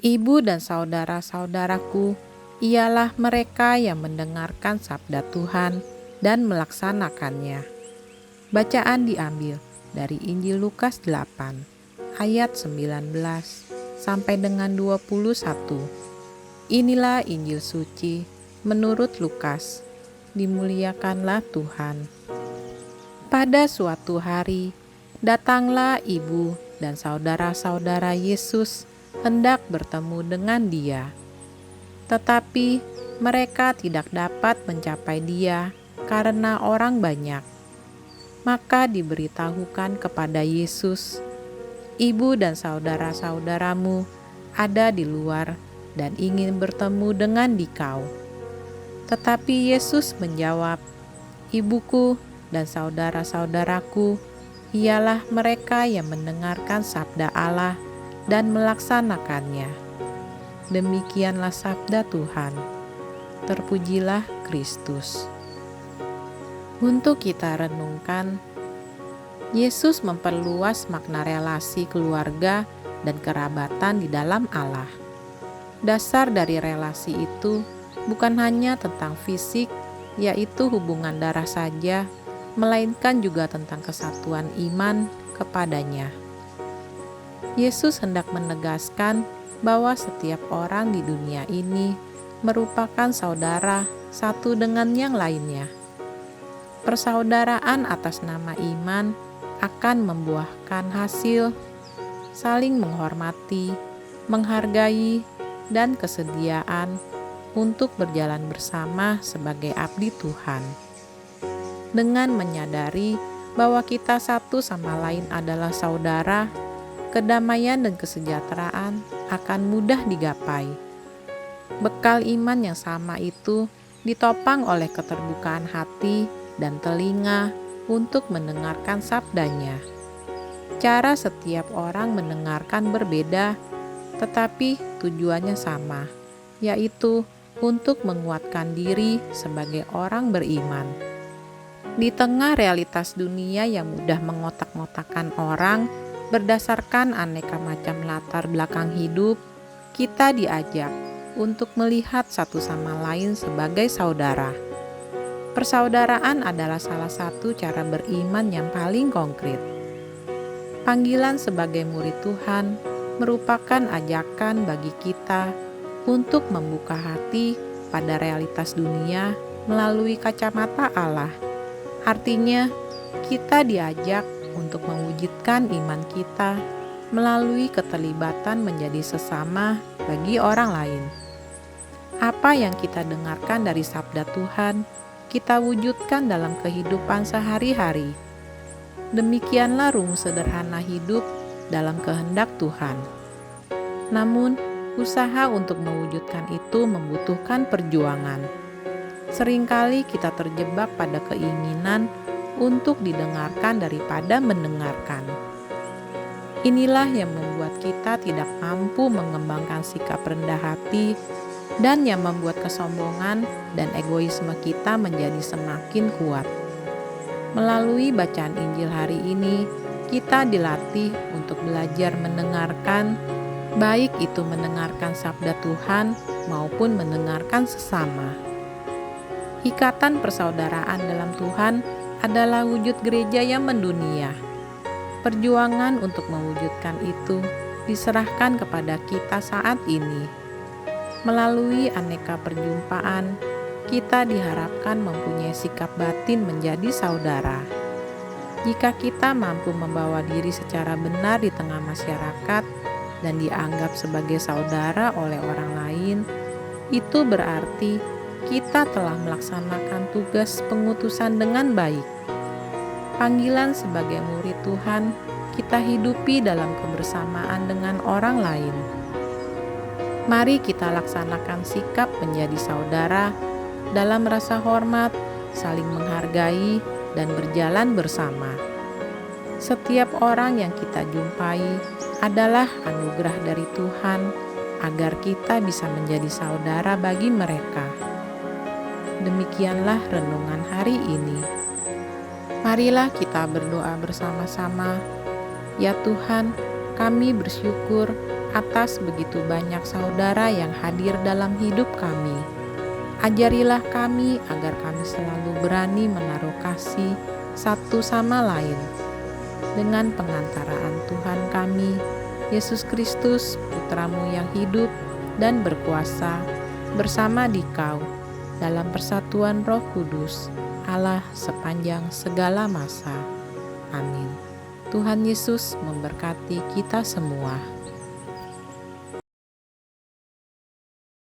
Ibu dan saudara-saudaraku, ialah mereka yang mendengarkan sabda Tuhan dan melaksanakannya. Bacaan diambil dari Injil Lukas 8, ayat 19 sampai dengan 21. Inilah Injil suci menurut Lukas. Dimuliakanlah Tuhan. Pada suatu hari, datanglah ibu dan saudara-saudara Yesus hendak bertemu dengan Dia. Tetapi mereka tidak dapat mencapai Dia karena orang banyak. Maka diberitahukan kepada Yesus, "Ibu dan saudara-saudaramu ada di luar dan ingin bertemu dengan dikau." Tetapi Yesus menjawab, "Ibuku dan saudara-saudaraku ialah mereka yang mendengarkan sabda Allah dan melaksanakannya." Demikianlah sabda Tuhan. Terpujilah Kristus. Untuk kita renungkan, Yesus memperluas makna relasi keluarga dan kerabatan di dalam Allah. Dasar dari relasi itu bukan hanya tentang fisik, yaitu hubungan darah saja, melainkan juga tentang kesatuan iman kepadanya. Yesus hendak menegaskan bahwa setiap orang di dunia ini merupakan saudara satu dengan yang lainnya. Persaudaraan atas nama iman akan membuahkan hasil saling menghormati, menghargai, dan kesediaan untuk berjalan bersama sebagai abdi Tuhan. Dengan menyadari bahwa kita satu sama lain adalah saudara, kedamaian dan kesejahteraan akan mudah digapai. Bekal iman yang sama itu ditopang oleh keterbukaan hati dan telinga untuk mendengarkan sabdanya. Cara setiap orang mendengarkan berbeda, tetapi tujuannya sama, yaitu untuk menguatkan diri sebagai orang beriman. Di tengah realitas dunia yang mudah mengotak-ngotakkan orang berdasarkan aneka macam latar belakang hidup, kita diajak untuk melihat satu sama lain sebagai saudara. Persaudaraan adalah salah satu cara beriman yang paling konkret. Panggilan sebagai murid Tuhan merupakan ajakan bagi kita untuk membuka hati pada realitas dunia melalui kacamata Allah. Artinya, kita diajak untuk mewujudkan iman kita melalui keterlibatan menjadi sesama bagi orang lain. Apa yang kita dengarkan dari sabda Tuhan, kita wujudkan dalam kehidupan sehari-hari. Demikianlah rumus sederhana hidup dalam kehendak Tuhan. Namun, usaha untuk mewujudkan itu membutuhkan perjuangan. Seringkali kita terjebak pada keinginan untuk didengarkan daripada mendengarkan. Inilah yang membuat kita tidak mampu mengembangkan sikap rendah hati dan yang membuat kesombongan dan egoisme kita menjadi semakin kuat. Melalui bacaan Injil hari ini, kita dilatih untuk belajar mendengarkan, baik itu mendengarkan sabda Tuhan maupun mendengarkan sesama. Ikatan persaudaraan dalam Tuhan adalah wujud gereja yang mendunia. Perjuangan untuk mewujudkan itu diserahkan kepada kita saat ini. Melalui aneka perjumpaan, kita diharapkan mempunyai sikap batin menjadi saudara. Jika kita mampu membawa diri secara benar di tengah masyarakat dan dianggap sebagai saudara oleh orang lain, itu berarti kita telah melaksanakan tugas pengutusan dengan baik. Panggilan sebagai murid Tuhan kita hidupi dalam kebersamaan dengan orang lain. Mari kita laksanakan sikap menjadi saudara dalam rasa hormat, saling menghargai, dan berjalan bersama. Setiap orang yang kita jumpai adalah anugerah dari Tuhan agar kita bisa menjadi saudara bagi mereka. Demikianlah renungan hari ini. Marilah kita berdoa bersama-sama. Ya Tuhan, Kami bersyukur atas begitu banyak saudara yang hadir dalam hidup kami. Ajarilah kami agar kami selalu berani menaruh kasih satu sama lain. Dengan pengantaraan Tuhan kami, Yesus Kristus, Putra-Mu yang hidup dan berkuasa, bersama Dikau, dalam persatuan Roh Kudus, Allah sepanjang segala masa. Amin. Tuhan Yesus memberkati kita semua.